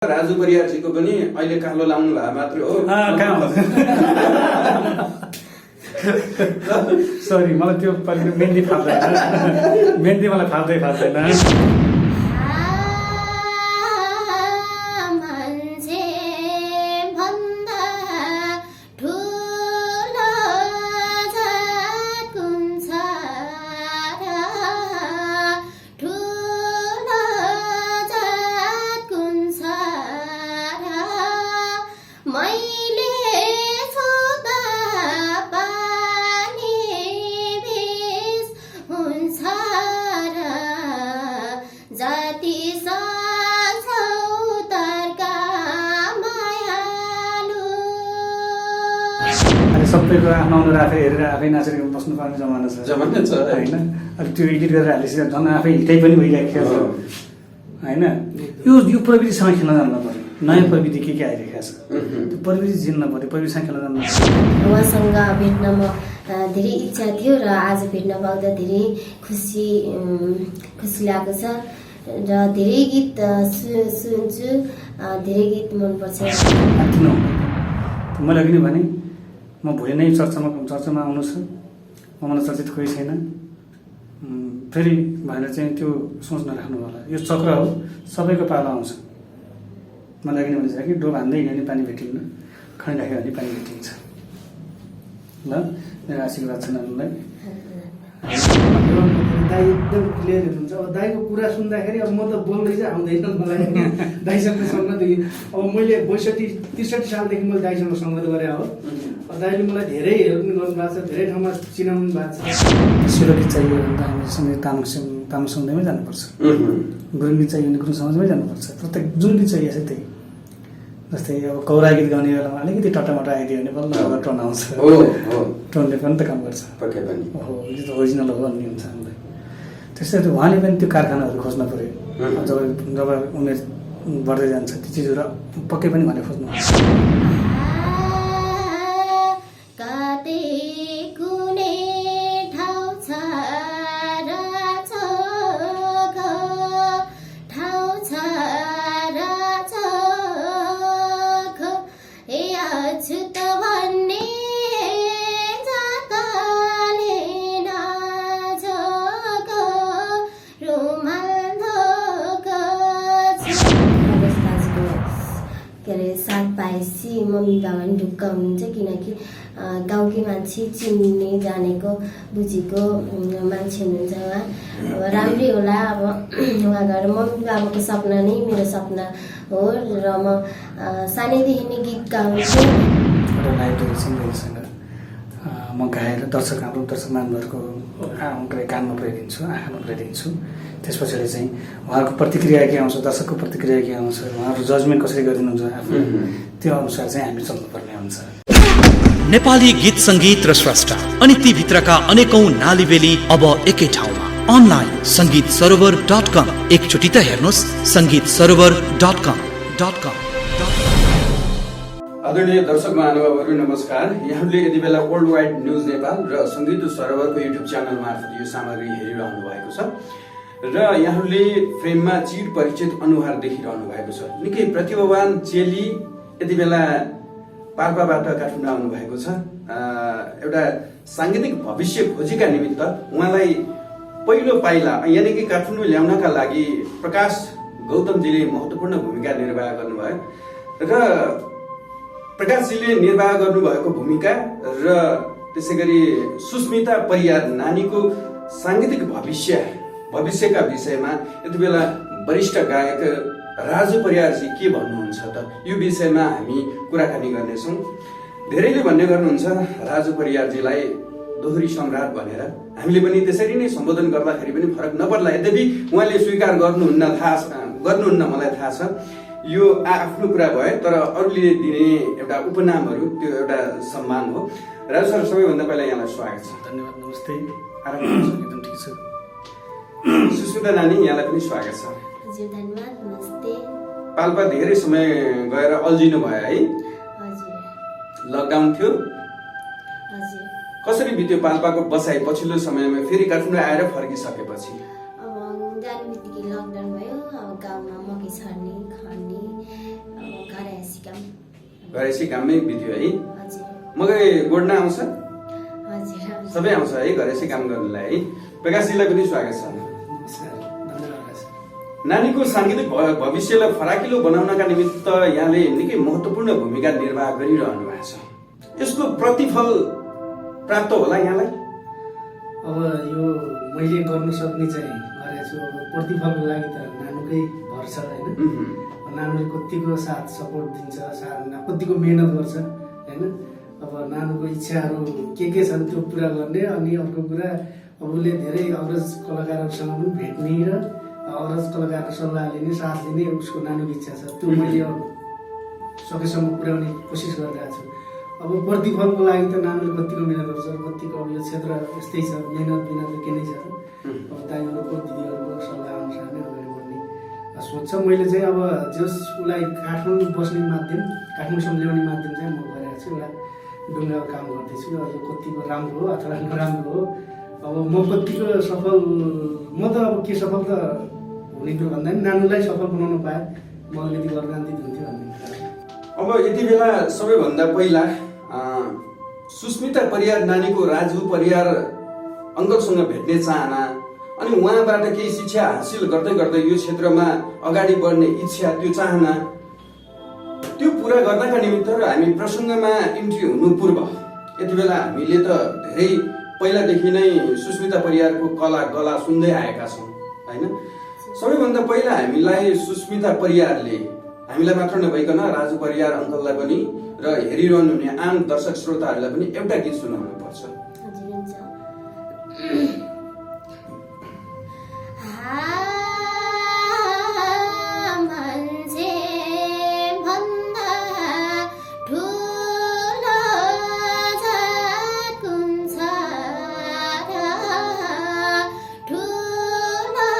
राजु परियारजीको पनि अहिले कालो लाउनु भए मात्र हो। सरी, मलाई त्यो मेहन्दी फाप्दैन, मेहन्दी मलाई फाप्दैन। सबैको आफ्नो अनुहार आफै हेरेर आफै नाचेर बस्नुपर्ने जमाना छ होइन। अलिक त्यो एडिट गरेर हालेपछि झन् आफै हिटाइ पनि भइरहेको छ होइन। यो प्रविधिसँग खेल्न जानु पर्यो। नयाँ प्रविधि के आइरहेको छ त्यो प्रविधि झिल्न पर्यो, प्रविधिसँग खेल्न जानु पर्यो। उहाँसँग भेट्न म धेरै इच्छा थियो र आज भेट्न पाउँदा धेरै खुसी लागेको छ र धेरै गीत सुन्छु, धेरै गीत मनपर्छ। मैले अघि नै भने म भोलि नै चर्चामा आउनु छ, मलाई चर्चित कोही छैन फेरि भनेर चाहिँ त्यो सोच नराख्नु होला। यो चक्र हो, सबैको पालो आउँछ। मलाई अघि नै भनिन्छ कि डोब हान्दै हिँड्यो भने पानी भेटिन्न, खै राख्यो भने पानी भेटिन्छ। ल, मेरो आशीर्वाद छ नानीलाई। दाई एकदम क्लियर हुनुहुन्छ। अब दाईको कुरा सुन्दाखेरि अब म त बोल्दै चाहिँ आउँदैन मलाई दाईसँग सङ्गत। अब मैले 62-63 सालदेखि मैले दाईसँग सङ्गत गरेँ हो। दाईले मलाई धेरै हेल्प पनि गर्नुभएको छ, धेरै ठाउँमा चिनाउनु भएको छ। सेरो गीत चाहियो भने त हामीसँगै तामाङ समुदायमै जानुपर्छ, गुरुङ गीत चाहियो भने गुरुङ समाजमै जानुपर्छ। प्रत्येक जुन गीत चाहिएको छ त्यही। जस्तै अब कौरा गीत गाउने बेलामा अलिकति टटामटा आइदियो भने बल्ल टोन आउँछ। टोनले पनि त काम गर्छ। हो, यो त ओरिजिनल हो भन्ने हुन्छ हामीलाई। त्यसरी उहाँले पनि त्यो कारखानाहरू खोज्न पऱ्यो। जब उमेर बढ्दै जान्छ त्यो चिजहरू पक्कै पनि उहाँले खोज्नुहुन्छ। मम्मी बाबा पनि ढुक्क हुनुहुन्छ, किनकि गाउँकै मान्छे चिन्ने जानेको बुझेको मान्छे हुनुहुन्छ उहाँ। अब राम्रै होला। अब उहाँ गएर मम्मी बाबाको सपना नै मेरो सपना हो र म सानैदेखि नै गीत गाउँछु। एउटा लाइभ सिङ्गरसँग म गाएर हाम्रो दर्शक महानुभावहरूको कानमा पुर्याइदिन्छु, आँखामा पुर्याइदिन्छु। त्यस पछाडि चाहिँ उहाँहरूको प्रतिक्रिया के आउँछ, दर्शकको प्रतिक्रिया के आउँछ, उहाँहरू जजमेन्ट कसरी गरिदिनुहुन्छ आफू, त्यो अनुसार चाहिँ हामी चल्नुपर्ने हुन्छ। नेपाली गीत सङ्गीत र स्रष्टा अनि ती भित्रका अनेकौं नालीबेली अब एकै ठाउँमा। अनलाइन संगीतसरोवर.com। एकचोटि त हेर्नुहोस् संगीतसरोवर.com। आदरणीय दर्शक महानुभावहरू नमस्कार। यहाँले यति बेला वर्ल्ड वाइड न्युज नेपाल र संगीत सरोवरको युट्युब च्यानल मार्फत यो सामग्री हेरिरहनु भएको छ र यहाँले फ्रेममा चिर परिचित अनुहार देखिरहनु भएको छ। निकै प्रतिभावान चेली यति बेला पाल्पाबाट काठमाडौँ आउनु भएको छ। एउटा साङ्गीतिक भविष्य खोजीका निमित्त उहाँलाई पहिलो पाइला यानि कि काठमाडौँ ल्याउनका लागि प्रकाश गौतमजीले महत्त्वपूर्ण भूमिका निर्वाह गर्नुभयो र प्रकाशजीले निर्वाह गर्नुभएको भूमिका र त्यसै गरी सुस्मिता परियार नानीको साङ्गीतिक भविष्यका विषयमा यति बेला वरिष्ठ गायक राजु परियारजी के भन्नुहुन्छ त यो विषयमा हामी कुराकानी गर्नेछौँ। धेरैले भन्ने गर्नुहुन्छ राजु परियारजीलाई दोहोरी सम्राट भनेर। हामीले पनि त्यसरी नै सम्बोधन गर्दाखेरि पनि फरक नपर्ला। यद्यपि उहाँले स्वीकार गर्नुहुन्न मलाई थाहा छ। यो आफ्नो कुरा भयो, तर अरूले दिने एउटा उपनामहरू त्यो एउटा सम्मान हो। राजु सर, सबैभन्दा पहिला यहाँलाई स्वागत छ। धन्यवाद, नमस्ते। आराम एकदम ठिक छ। सुस्मिता नानी, यहाँलाई पनि स्वागत छ। हजुर, धन्यवाद, नमस्ते। पाल्पा धेरै समय गएर अल्झिनु भयो है? हजुर। लकडाउन थियो? हजुर। कसरी बित्यो पाल्पाको बसाइ पछिल्लो समयमा फेरि काठमाडौँ आएर फर्किसकेपछि? अब जाने बित्तिकै लकडाउन भयो। अब गाउँमा मकै छर्ने खर्ने घरेसी काममै बित्यो है। हजुर मकै गोड्न आउँछ? हजुर सबै आउँछ है घरेसी काम गर्नलाई है। प्रकाशजीलाई पनि स्वागत छ। नमस्कार, धन्यवाद सर। नानीको साङ्गीतिक भविष्यलाई फराकिलो बनाउनका निमित्त यहाँले निकै महत्त्वपूर्ण भूमिका निर्वाह गरिरहनु भएको छ। यसको प्रतिफल प्राप्त होला यहाँलाई? अब यो मैले गर्न सक्ने चाहिँ गरेको छु। अब प्रतिफलको लागि त नानुकै भर छ होइन। नानुले कतिको साथ सपोर्ट दिन्छ, कतिको मेहनत गर्छ होइन। अब नानुको इच्छाहरू के छन् त्यो पुरा गर्ने। अनि अर्को कुरा अब उसले धेरै अग्रज कलाकारहरूसँग पनि भेट्ने र अग्रज कलाकारको सल्लाह लिने, साथ लिने उसको नानुको इच्छा छ। त्यो मैले सकेसम्म पुर्याउने कोसिस गरिरहेको छु। अब प्रतिफलको लागि त नानुले कतिको मिहिनेत गर्छ, कतिको अब यो क्षेत्र यस्तै छ, मिहिनेत बिना त के नै छ। अब दाइहरूको दिदीहरूको सल्लाह अनुसार नै अगाडि बढ्ने सोच छ। मैले चाहिँ अब जस उसलाई काठमाडौँ बस्ने माध्यम, काठमाडौँसम्म ल्याउने माध्यम चाहिँ म गरेको छु। एउटा ढुङ्गाको काम गर्दैछु। यो कतिको राम्रो हो अथवा नराम्रो हो, अब म कतिको सफल, म त अब के सफल त हुने कुरो भन्दा पनि नानुलाई सफल बनाउनु पाएँ म अलिकति वरदान्तित हुन्थ्यो भन्ने। अब यति बेला सबैभन्दा पहिला सुस्मिता परियार नानीको राजु परियार अङ्कलसँग भेट्ने चाहना अनि उहाँबाट केही शिक्षा हासिल गर्दै गर्दै यो क्षेत्रमा अगाडि बढ्ने इच्छा, त्यो चाहना, त्यो पुरा गर्नका निमित्त र हामी प्रसङ्गमा इन्ट्री हुनु पूर्व यति बेला हामीले त धेरै पहिलादेखि नै सुस्मिता परियारको कला गला सुन्दै आएका छौँ होइन। सबैभन्दा पहिला हामीलाई सुस्मिता परियारले हामीलाई मात्र नभइकन राजु परियार अङ्कललाई पनि र हेरिरहनु हुने आम दर्शक श्रोताहरूलाई पनि एउटा गीत सुनाउनु पर्छ। हजुर हुन्छ। मान्छे भन्दा ठुलो जात हुन्छ र, ठुलो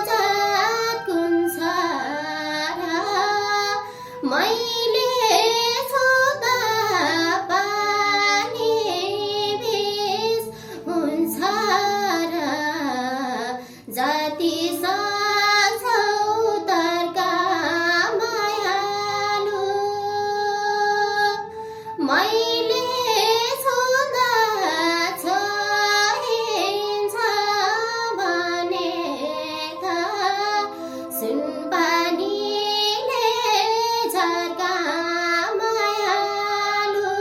जात हुन्छ र, मैले छुँदा पानी भिज हुन्छ र, जाति साझौ तर्का मायालु, मैले छुँदा छोइन्छ भनेका सुनपानीले झर्का मायालु,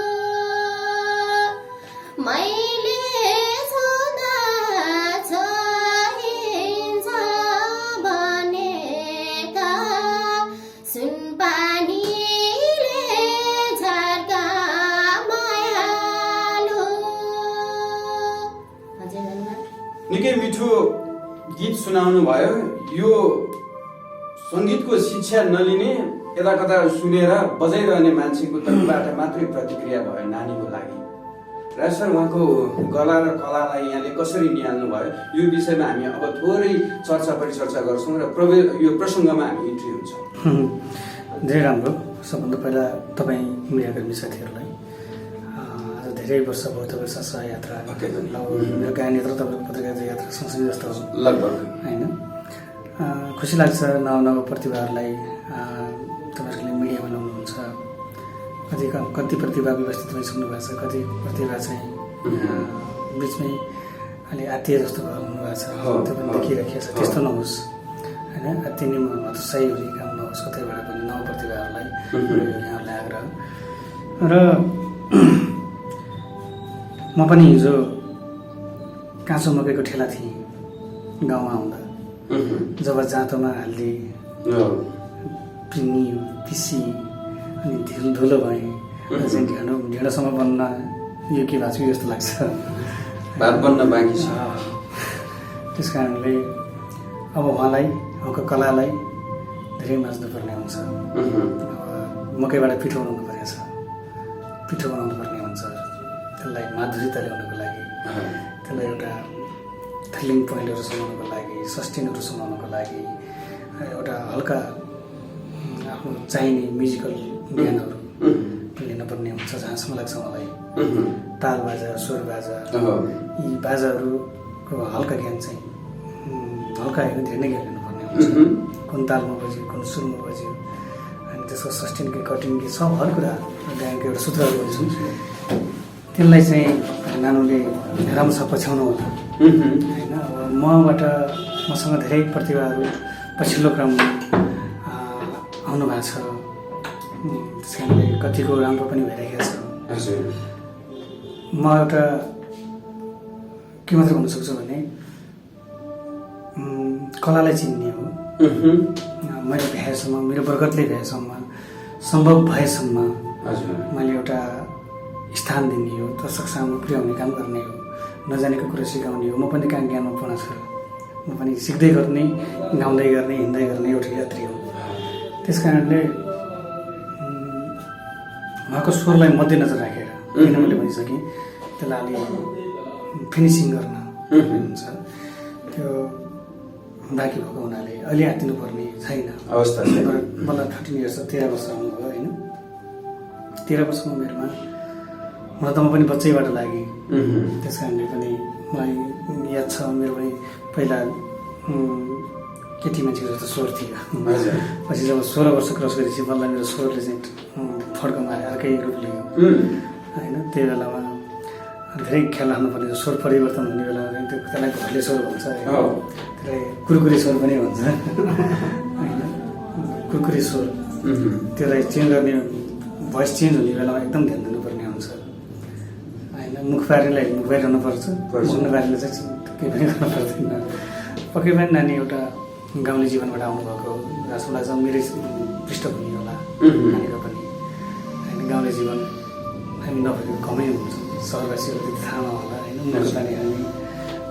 मैले छुँदा छोइन्छ भनेका सुनपानीले झर्का मायालु। हजुर धन्यवाद। निकै मिठो गीत सुनाउनु भयो। यो सङ्गीतको शिक्षा नलिने, यता कता सुनेर बजाइरहने मान्छेको तर्फबाट मात्रै प्रतिक्रिया भयो नानीको लागि। राज सर, उहाँको गला र कलालाई यहाँले कसरी निहाल्नु भयो, यो विषयमा हामी अब थोरै चर्चा परिचर्चा गर्छौँ र यो प्रसङ्गमा हामी इन्ट्री हुन्छौँ। धेरै राम्रो। सबभन्दा पहिला तपाईँ मिडियाकर्मी साथीहरूलाई आज धेरै वर्ष भयो तपाईँ सहयात्रा, मेरो गायन यात्रा तपाईँको पत्रिका यात्रा सँगसँगै जस्तो हो लगभग होइन। खुसी लाग्छ नव नव प्रतिभाहरूलाई तपाईँहरूले मिडिया बनाउनुहुन्छ। कति प्रतिभा व्यवस्थित भइसक्नु भएको छ, कति प्रतिभा चाहिँ बिचमै अलि आत्तीय जस्तो हुनुभएको छ, त्यो पनि देखिराखेको छ। त्यस्तो नहोस् होइन, अति नै हतोत्साही हुने काम नहोस्। कतैबाट पनि नव प्रतिभाहरूलाई यहाँहरूलाई आग्रह। र म पनि हिजो काँचो मकैको ठेला थिएँ गाउँमा आउँदा। जब जाँतोमा हाल्दै पिनी पिसी अनि धुलो भएँ, ढिँडोसम्म बन्न यो के भएको छ जस्तो लाग्छ। भात बन्न बाँकी छ। त्यस कारणले अब उहाँलाई, उहाँको कलालाई धेरै माझ्नुपर्ने हुन्छ। मकैबाट पिठो बनाउनु पर्ने छ, पिठो बनाउनु पर्ने हुन्छ। त्यसलाई माधुर्यता ल्याउनको लागि, त्यसलाई एउटा थ्रिलिङ पोइन्टहरू समाउनको लागि, सस्टेनहरू समाउनको लागि एउटा हल्का आफ्नो चाहिने म्युजिकल ज्ञानहरू लिनुपर्ने हुन्छ। जहाँसम्म लाग्छ मलाई ताल बाजा, स्वर बाजा, यी बाजाहरूको हल्का ज्ञान चाहिँ हल्का होइन धेरै नै ज्ञान लिनुपर्ने हुन्छ। कुन तालमा बज्यो, कुन सुरमा बज्यो, अनि त्यसको सस्टेन के कटिङ के सब हर कुरा गायनको एउटा सूत्रहरू हुन्छन् त्यसलाई चाहिँ नानुले राम्रोसँग पछ्याउनु होला होइन। अब मसँग धेरै प्रतिभाहरू पछिल्लो क्रममा आउनु भएको छ, त्यस कारणले कतिको राम्रो पनि भइरहेको छ। म एउटा के मात्र भन्न सक्छु भने कलालाई चिन्ने हो। मैले भ्याएसम्म, मेरो बरगतले भ्याएसम्म, सम्भव भएसम्म मैले एउटा स्थान दिने हो, दर्शक सामु पुर्याउने काम गर्ने हो, नजानेको कुरा सिकाउने हो। म पनि कहाँ ज्ञानमा पूर्ण छु, म पनि सिक्दै गर्ने, गाउँदै गर्ने, हिँड्दै गर्ने एउटा यात्री हो। त्यस कारणले उहाँको स्वरलाई मध्यनजर राखेर किन मैले भनिसकेँ त्यसलाई अलि फिनिसिङ गर्न हुन्छ, त्यो बाँकी भएको हुनाले अलि आत्तिनु पर्ने छैन अवस्था। मलाई 13 इयर्स 13 वर्ष आउनुभयो होइन। 13 वर्षमा मेरोमा हुन त म पनि बच्चैबाट लागेँ। त्यस कारणले पनि मलाई याद छ मेरो पनि पहिला केटी मान्छेको जस्तो स्वर थियो। पछि जब 16 वर्ष क्रस गरेपछि बल्ल मेरो स्वरले चाहिँ फड्कमा अर्कै रूप लियो होइन। त्यही बेलामा धेरै ख्याल राख्नुपर्ने स्वर परिवर्तन हुने बेलामा चाहिँ त्यसलाई घरले स्वर भन्छ, त्यसलाई कुरकुरे स्वर पनि भन्छ होइन। कुरकुरे स्वर त्यसलाई चेन्ज गर्ने, भोइस चेन्ज हुने बेलामा एकदम ध्यान दिनुपर्ने हुन्छ होइन। मुख पार्नेलाई मुख बाहिरहनुपर्छ, मुख नपार्नेलाई चाहिँ केही पनि गर्नु पर्दैन। पक्कै पनि नानी एउटा गाउँले जीवनबाट आउनुभएको जस्तो लाग्छ, मेरै पृष्ठभूमि होला नानीको पनि होइन। गाउँले जीवन हामी नभएको कमै हुन्छ, सहरवासीहरू त्यति थाहा नहोला होइन। उनीहरूको पानी खाने,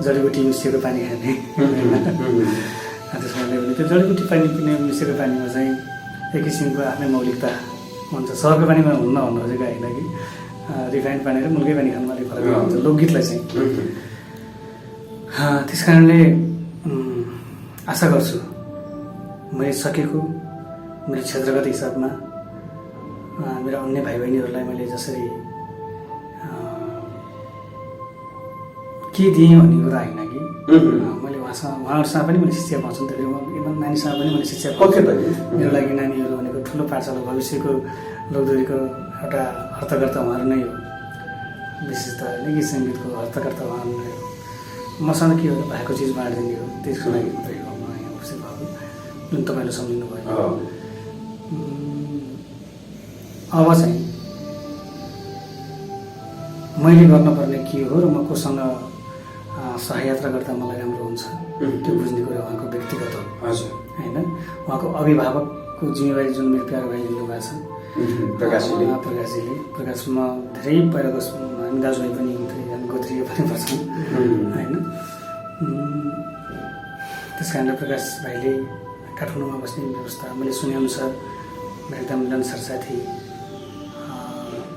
जडीबुटी मिसिएको पानी खाने होइन। त्यस कारणले पनि त्यो जडीबुटी पानी पिउने मिसिएको पानीमा चाहिँ एक किसिमको आफ्नै मौलिकता हुन्छ। सहरको पानीमा हुन्न भन्नु खोजेको होइन कि रिफाइन्ड पानी र मुलकै पानी खानुमा अलिक फरक हुन्छ लोकगीतलाई चाहिँ। त्यस कारणले आशा गर्छु मैले सकेको मेरो क्षेत्रगत हिसाबमा मेरो अन्य भाइ बहिनीहरूलाई मैले जसरी के दिएँ भन्ने कुरा होइन कि मैले उहाँहरूसँग पनि मैले शिक्षा पाउँछु नि त। एकदम नानीसँग पनि मैले शिक्षा पाउँछु। मेरो लागि नानीहरू भनेको ठुलो पाठशाला, भविष्यको लोकदोहोरीको एउटा हर्ताकर्ता उहाँहरू नै हो। विशेष त गीत सङ्गीतको हर्ताकर्ता उहाँहरू नै हो। मसँग के हो भएको चिज बाँडिदिने हो, त्यसको लागि मात्रै हो म यहाँ उपस्थित भएको, जुन तपाईँले सम्झिनु भयो। अब चाहिँ मैले गर्नुपर्ने के हो र म कोसँग सहयात्रा गर्दा मलाई राम्रो हुन्छ त्यो बुझ्ने कुरा उहाँको व्यक्तिगत हो होइन। उहाँको अभिभावकको जिम्मेवारी जुन मेरो प्यारो भाइ लिनुभएको छ प्रकाशमा धेरै पहिलाको हामी दाजुभाइ पनि हुन्थ्यो, हामी गोत्रीय पनि पर्छौँ होइन। त्यस कारणले प्रकाश भाइले काठमाडौँमा बस्ने व्यवस्था मैले सुनेअनुसार एकदम मिलनसार साथी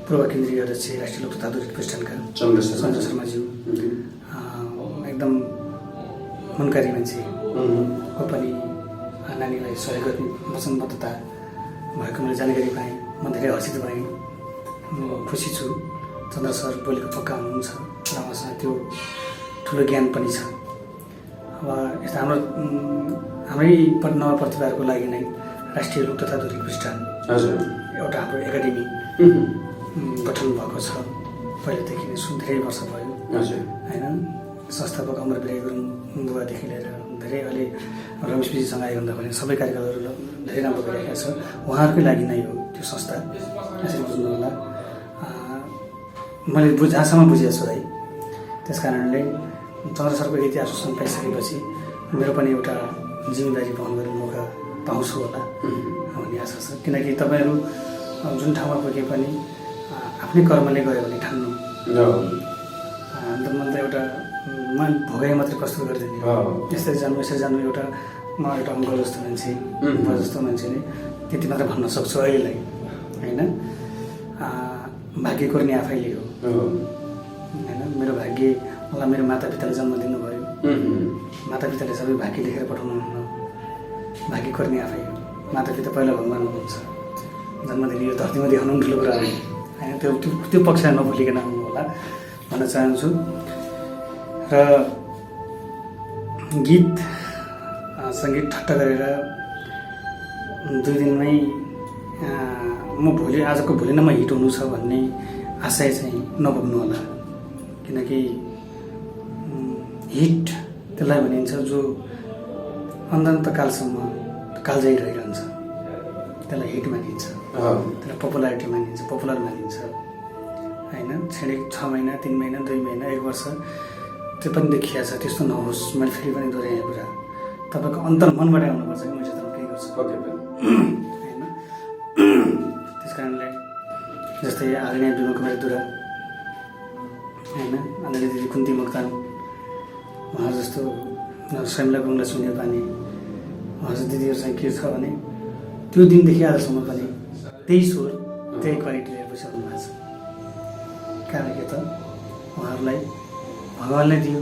पूर्व केन्द्रीय अध्यक्ष राष्ट्रिय लोक तथा आधुनिक प्रतिष्ठानका सञ्जय शर्माज्यू एकदम मनकारी मान्छे को पनि नानीलाई सहयोग गर्ने वचनबद्धता भएको मैले जानकारी पाएँ। म धेरै हर्षित भएँ, खुसी छु। चन्द्र सर बोलेको पक्का हुनुहुन्छ र उहाँसँग त्यो ठुलो ज्ञान पनि छ। अब यस्तो हाम्रै नव प्रतिभाहरूको लागि नै राष्ट्रिय लोक तथा आधुनिक प्रतिष्ठान एउटा हाम्रो एकाडेमी गठन भएको छ। पहिलेदेखि नै धेरै वर्ष भयो होइन। संस्थापक अमर बिराई गुरुङ बुवादेखि लिएर धेरै अहिले रमेश विजीसँग आइरहँदा भने सबै कार्यक्रमहरू धेरै राम्रो भइरहेको छ। उहाँहरूकै लागि नै हो त्यो संस्था, यसरी बुझ्नु होला। मैले जहाँसम्म बुझेको छु है, त्यस कारणले चन्द्र सरको इतिहास पाइसकेपछि मेरो पनि एउटा जिम्मेदारी वहन गर्ने मौका पाउँछु होला भन्ने आशा छ। किनकि तपाईँहरू जुन ठाउँमा पुगे पनि आफ्नै कर्मले गयो भने ठान्नु अन्त मलाई एउटा भोगाइ मात्रै प्रस्तुत गरिदिने यसरी जानु एउटा म एउटा अङ्कल जस्तो मान्छे जस्तो मान्छे नै त्यति मात्र भन्न सक्छु अहिलेलाई होइन। भाग्य कोर्ने आफैले हो होइन। मेरो भाग्य मलाई मेरो मातापिताले जन्म दिनुभयो, मातापिताले सबै भाग्य लेखेर पठाउनुहुन्न, भाग्य कोर्ने आफै हो। मातापिता पहिला भगवान् हुनुहुन्छ, जन्म दिने यो धरतीमा देखाउनु पनि ठुलो कुरा हो होइन। त्यो पक्षलाई नभुलिकन आउनु होला भन्न चाहन्छु। र गीत सङ्गीत ठट्टा गरेर 2 दिनमै म आजको भोलि नै म हिट हुनु छ भन्ने आशय चाहिँ नबोक्नु होला, किनकि हिट त्यसलाई भनिन्छ जो अनन्तकालसम्म कालजयी रहिरहन्छ, त्यसलाई हिट मानिन्छ, त्यसलाई पपुलारिटी मानिन्छ, पपुलर मानिन्छ होइन। क्षणिक 6 महिना 3 महिना 2 महिना 1 वर्ष त्यो पनि देखिया छ, त्यस्तो नहोस्। मैले फेरि पनि दोहोऱ्याएँ कुरा, तपाईँको अन्तर्मनबाट आउनुपर्छ कि म क्षेत्रमा के गर्छु होइन। त्यस कारणले जस्तै आदरणीय बिमल कुमारी दुरा होइन, आदरणीय दिदी कुन्ती मोक्तान, उहाँ जस्तो स्वयंला गुङ्ला सुन्यो पानी, उहाँ जस्तो दिदीहरू चाहिँ के छ भने त्यो दिनदेखि आजसम्म पनि त्यही स्वर त्यही क्वालिटी लिएर बसिरहनु भएको छ। कारण के त उहाँहरूलाई भगवान्ले दियो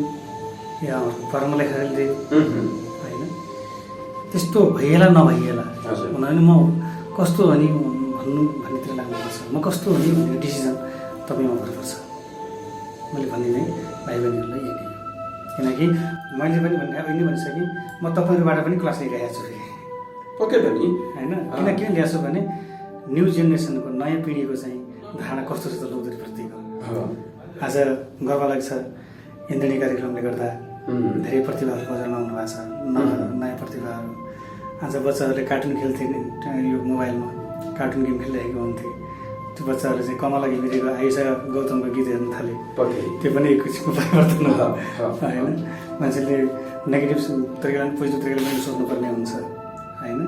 या कर्म लेखाले दियो होइन। त्यस्तो भइएला नभइएला हुनाले म कस्तो हो नि भन्नेतिर लाग्नुपर्छ, म कस्तो हो नि भन्ने डिसिजन तपाईँमा भर पर्छ। मैले भनिदिएँ भाइ बहिनीहरूलाई यही नै हो, किनकि मैले पनि अहिले भनिसकेँ म तपाईँहरूबाट पनि क्लास लिइरहेको छु पक्कै पनि होइन। किन ल्याएको छु भने न्यू जेनेरेसनको नयाँ पिँढीको चाहिँ धारणा कस्तो छ त लोकदृष्टिप्रतिको। आज गर्व लाग्छ इन्द्रणी कार्यक्रमले गर्दा धेरै प्रतिभाहरू बजारमा आउनु भएको छ, नयाँ प्रतिभाहरू। आज बच्चाहरूले कार्टुन खेल्थे यो मोबाइलमा, कार्टुन गेम खेलिरहेको हुन्थे, त्यो बच्चाहरू चाहिँ कमला घिमिरेको आयुषा गौतमको गीत हेर्न थाले, त्यो पनि एक किसिमको परिवर्तन हो होइन। मान्छेले नेगेटिभ तरिकाले पनि पोजिटिभ तरिकाले पनि सोच्नुपर्ने हुन्छ होइन।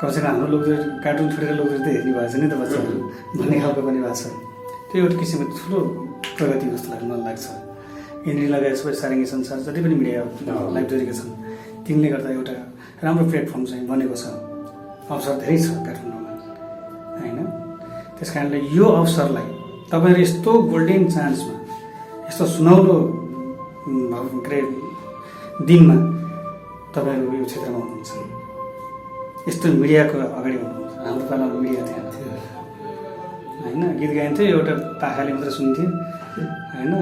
कमसेकम हाम्रो लोक कार्टुन छोडेर लोकदृष्टि हेर्ने भएको छ नि त बच्चाहरू भन्ने खालको पनि भएको छ। त्यो एउटा किसिमको ठुलो प्रगति जस्तो मलाई लाग्छ। इन्द्री लगायत सबै सारङ्गी संसार जति पनि मिडिया लाइभ जोडेका छन् तिनले गर्दा एउटा राम्रो प्लेटफर्म चाहिँ बनेको छ, अवसर धेरै छ काठमाडौँमा होइन। त्यस कारणले यो अवसरलाई तपाईँहरू यस्तो गोल्डेन चान्समा, यस्तो सुनौलो के अरे दिनमा तपाईँहरू यो क्षेत्रमा हुनुहुन्छ, यस्तो मिडियाको अगाडि हुनुहुन्छ। हाम्रो पालामा मिडिया थिएन होइन, गीत गाइन्थ्यो एउटा पाखाले मात्रै सुन्थ्यो होइन।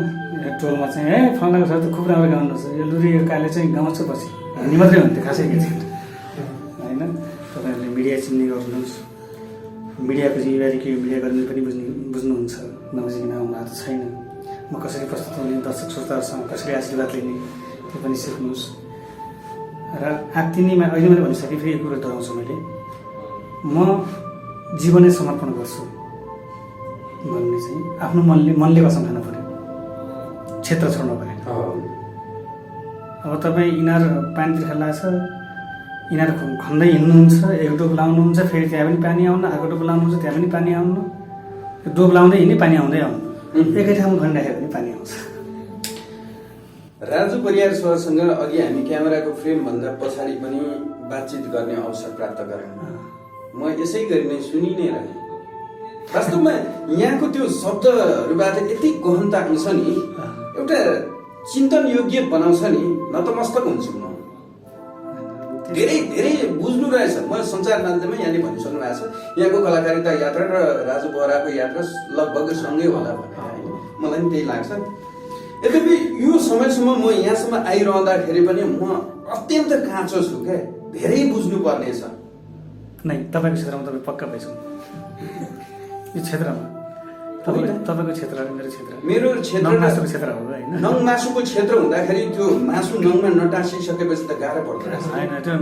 टोलमा चाहिँ फलानाको छ त खुब राम्रो गाउनुहोस्, यो लुरी यो काले चाहिँ गाउँछ पछि भन्ने मात्रै हुन्थ्यो, खासै के थिएन होइन। तपाईँहरूले मिडिया चिन्ने गर्नुहोस्, मिडियाको जिम्मेवारी के, मिडिया कर्मी पनि बुझ्नुहुन्छ, नबुझिकन आउनु भएको छैन। म कसरी प्रस्तुत हुने, दर्शक श्रोताहरूसँग कसरी आशीर्वाद लिने त्यो पनि सिक्नुहोस्। र आत्तिनीमा अहिले मैले भनिसकेँ, फेरि यो कुरो दोहोऱ्याउँछु, मैले म जीवनै समर्पण गर्छु भन्ने चाहिँ आफ्नो मनले कसम खानु पऱ्यो, क्षेत्र छोड्नु पऱ्यो। अब तपाईँ इनार पानीतिर खेल्ला छ, इनार खन्दै हिँड्नुहुन्छ, एक डोब लाउनुहुन्छ, फेरि त्यहाँ पनि पानी आउनु, अर्को डोब लाउनुहुन्छ, त्यहाँ पनि पानी आउनु, डोब लाउँदै हिँड्ने पानी आउँदै आउनु, एकै ठाउँमा खनिराख्यो भने पानी आउँछ। राजु परियार सरसँग अघि हामी क्यामेराको फ्रेमभन्दा पछाडि पनि बातचित गर्ने अवसर प्राप्त गरेँ। म यसै गरी नै सुनि नै रहेँ। वास्तवमा यहाँको त्यो शब्दहरूबाट यति गहनता आउँछ नि, एउटा चिन्तन योग्य बनाउँछ नि, नतमस्तक हुन्छु म। धेरै धेरै बुझ्नु रहेछ। म सञ्चार माध्यममा यहाँले भनिसक्नु भएको छ, यहाँको कलाकारिता यात्रा र राजु बोहराको यात्रा लगभग सँगै होला भने मलाई पनि त्यही लाग्छ। यद्यपि यो समयसम्म म यहाँसम्म आइरहँदाखेरि पनि म अत्यन्त काँचो छु क्या, धेरै बुझ्नु पर्ने छ। नै तपाईँको क्षेत्रमा तपाईँ पक्का भइसक्नु, यो क्षेत्रमा तपाईँको क्षेत्र मेरो क्षेत्र, मेरो क्षेत्र मासुको क्षेत्र हो होइन। नङ मासुको क्षेत्र हुँदाखेरि त्यो मासु नङमा नटाँसिसकेपछि त गाह्रो पर्दो रहेछ होइन। त्यो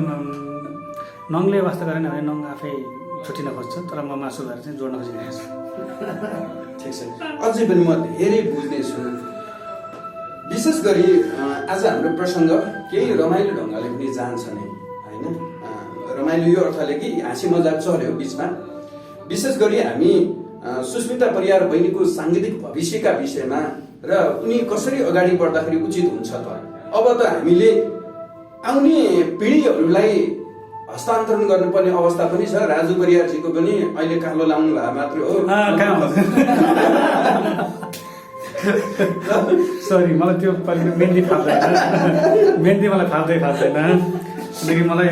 नङले वास्ता गरेन भने नङ आफै छुट्टिन खोज्छ, तर म मासु भएर चाहिँ जोड्न खोजिरहेको छु। ठिक छ, अझै पनि म धेरै बुझ्ने छु। विशेष गरी आज हाम्रो प्रसङ्ग केही रमाइलो ढङ्गले पनि जान्छ नै होइन। रमाइलो यो अर्थले कि हाँसी मजाक चल्यो बिचमा। विशेष गरी हामी सुस्मिता परियार बहिनीको साङ्गीतिक भविष्यका विषयमा र उनी कसरी अगाडि बढ्दाखेरि उचित हुन्छ त, अब त हामीले आउने पिँढीहरूलाई हस्तान्तरण गर्नुपर्ने अवस्था पनि छ। राजु परियारजीको पनि अहिले कालो लाउनु भएको मात्र हो। सरी, मलाई त्यो मेहन्दी फाल्दैन, मेहन्दी मलाई फाल्दैन, किनकि मलाई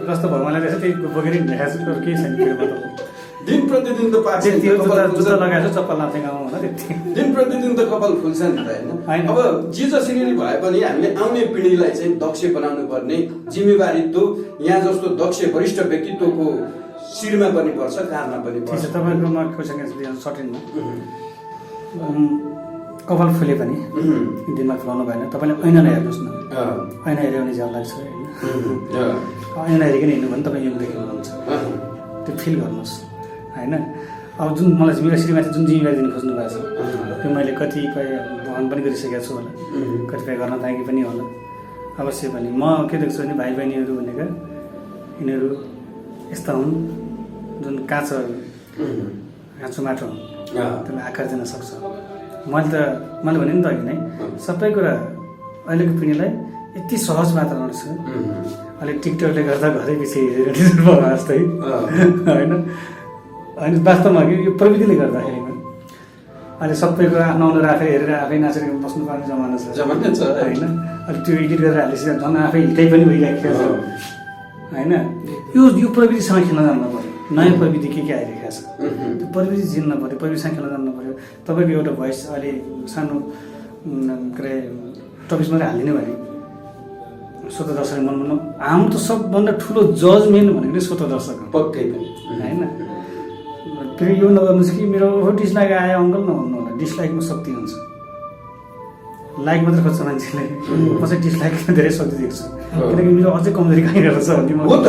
जस्तो भगवान्ले रहेछ त्यही बोकेर हिँडिरहेको छु, केही छैन। दिन प्रतिदिन त पाक्छ, जुत्ता लगाएर चप्पल लाउँथे गाउँमा होला त्यति। दिन प्रतिदिन त कपाल फुल्छ नि त होइन। अब जे जसरी भए पनि हामीले आउने पिँढीलाई चाहिँ दक्ष बनाउनु पर्ने जिम्मेवारी त यहाँ जस्तो दक्ष वरिष्ठ व्यक्तित्वको शिरमा पनि पर्छ, कानमा पनि ठिक पर्छ। छ, तपाईँकोमा क्वेसन सर्टेनमा कपाल फुले पनि दिमाग फुलाउनु भएन, तपाईँले ऐना हेर्नुहोस् न, ऐना हेऱ्यो भने झ्याउ लाग्छ होइन, ऐना हेरिकन हिँड्नु भने तपाईँ यो देख्नुहुन्छ, त्यो फिल गर्नुहोस् होइन। अब जुन मलाई मेरो श्रीमाथि जुन जिम्मेवारी दिनु खोज्नु भएको छ त्यो मैले कतिपय वहन पनि गरिसकेको छु होला, कतिपय गर्न ताकि पनि होला। अवश्य पनि म के देख्छु भने भाइ बहिनीहरू भनेका यिनीहरू यस्ता हुन् जुन काँचो माटो हुन्, त्यसलाई आकार दिन सक्छ। मैले भने नि त अघि नै सबै कुरा अहिलेको पिँढीलाई यति सहज वातावरण छ, अहिले टिकटकले गर्दा घरै पछि हेरेर भयो जस्तै होइन। अनि वास्तवमा कि यो प्रविधिले गर्दाखेरि अहिले सबै कुरा आफ्नो अनुहार आफै हेरेर आफै नाचेर बस्नुपर्ने जमाना छ होइन। अहिले त्यो एडिट गरेर हालेपछि झन् आफै हिँडाइ पनि भइरहेको छ होइन। यो प्रविधिसँग खेल्न जान्नु पऱ्यो, नयाँ प्रविधि के आइरहेको छ त्यो प्रविधि चिन्न पऱ्यो, प्रविधिसँग खेल्न जान्नु पऱ्यो। तपाईँको एउटा भोइस अहिले सानो के अरे टपिक्स मात्रै हालिदिने भने श्रोता दर्शक मन हाम्रो त सबभन्दा ठुलो जजमेन्ट भनेको नै श्रोता दर्शक हो पक्कै पनि होइन। फेरि यो नगर्नुहोस् कि मेरो डिसलाइक आयो अङ्कल नभन्नु होला, डिसलाइकमा शक्ति हुन्छ। लाइक मात्रै खोज्छ मान्छेले, म चाहिँ डिसलाइक धेरै शक्ति देख्छु, किनकि मेरो अझै कमजोरी कहीँ रहेछ भन्ने हो त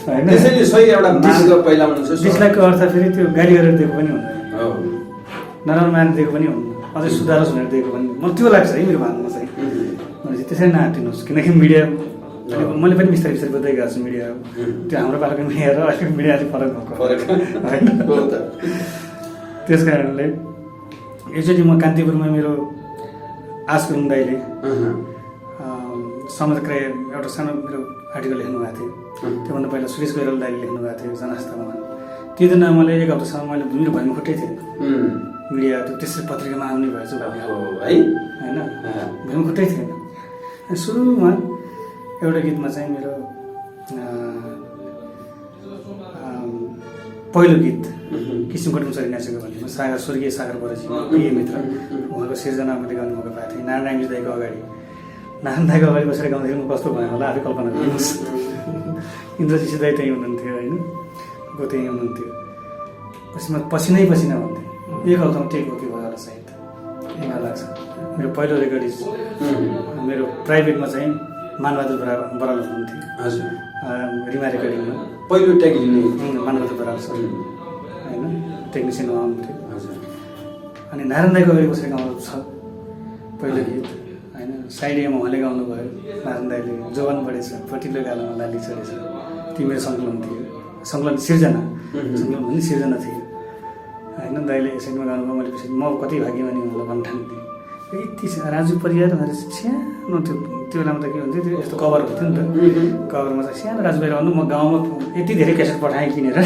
होइन। त्यसैले सही एउटा मार्ग पहिलाउनु छ। डिसलाइकको अर्थ फेरि त्यो गाली गरेर दिएको पनि हुँदैन, नराम्रो मानेर दिएको पनि हुन्न, अझै सुधारोस् भनेर दिएको पनि, मलाई त्यो लाग्छ है मेरो भावनामा चाहिँ। भनेपछि त्यसरी नआटिनुहोस्, किनकि मिडिया मैले पनि बिस्तारै बिस्तारै बुझ्दै गएको छु मिडिया, त्यो हाम्रो पालाको मिडिया र अहिलेको मिडिया अलिक फरक भएको होइन। त्यस कारणले एकचोटि म कान्तिपुरमा मेरो आस गुरुङ दाइले समाजक्रिय एउटा सानो मेरो आर्टिकल लेख्नु भएको थियो, त्योभन्दा पहिला सुरेश गैरल दाइले लेख्नु भएको थियो जनआस्थामा। त्यो दिन मैले एक हप्तासम्म मैले मेरो भइमा खुट्टै थिएँ, मिडिया त्यो तेस्रो पत्रिकामा आउने भएछु है होइन, भइमा खुट्टै थिएन। सुरुमा एउटा गीतमा चाहिँ मेरो पहिलो गीत किसिमको सरी नाचेको भने सागर स्वर्गीय सागर बराजी प्रिय मित्र उहाँको सिर्जना मैले गाउनु मौका पाएको थिएँ। नारायण रामजी दाईको अगाडि, नारायण दाईको अगाडि बसेर गाउँदाखेरि म कस्तो भयो होला आफै कल्पना गर्नुहोस्। इन्द्रजी दाई त्यहीँ हुनुहुन्थ्यो होइन, गो त्यहीँ हुनुहुन्थ्यो, पसिनै पसिना भन्थेँ। एक हप्तामा टेक ओके भयो होला सायद, मलाई लाग्छ। मेरो पहिलो रेकर्डिज मेरो प्राइभेटमा चाहिँ मानबहादुर बराल हुनुहुन्थ्यो, हजुर रिमा रेकर्डिङमा पहिलो ट्याग लिने मानबहादुर बराल सर होइन, टेक्निसियन हुनुहुन्थ्यो। हजुर अनि नारायण दाईको अगाडि बसेर गाउनु छ पहिलो गीत होइन, साइडमा उहाँले गाउनुभयो नारायण दाईले, जोवान बढेछ फटिलो गालामा लाली चढेछ, त्यो मेरो सङ्कलन थियो, सङ्कलन सिर्जना, सङ्कलन भन्ने सिर्जना थियो होइन। दाईले साइडमा गाउनुभयो, मैले पछि म कति भाग्यमानी मलाई भन्न ठान्थेँ। यति राजु परियार भनेर सानो त्यो बेलामा त के हुन्थ्यो, त्यो यस्तो कभर हुन्थ्यो नि त, कभरमा चाहिँ सानो राजु भाइ आउनु, म गाउँमा यति धेरै क्यासेट पठाएँ किनेर,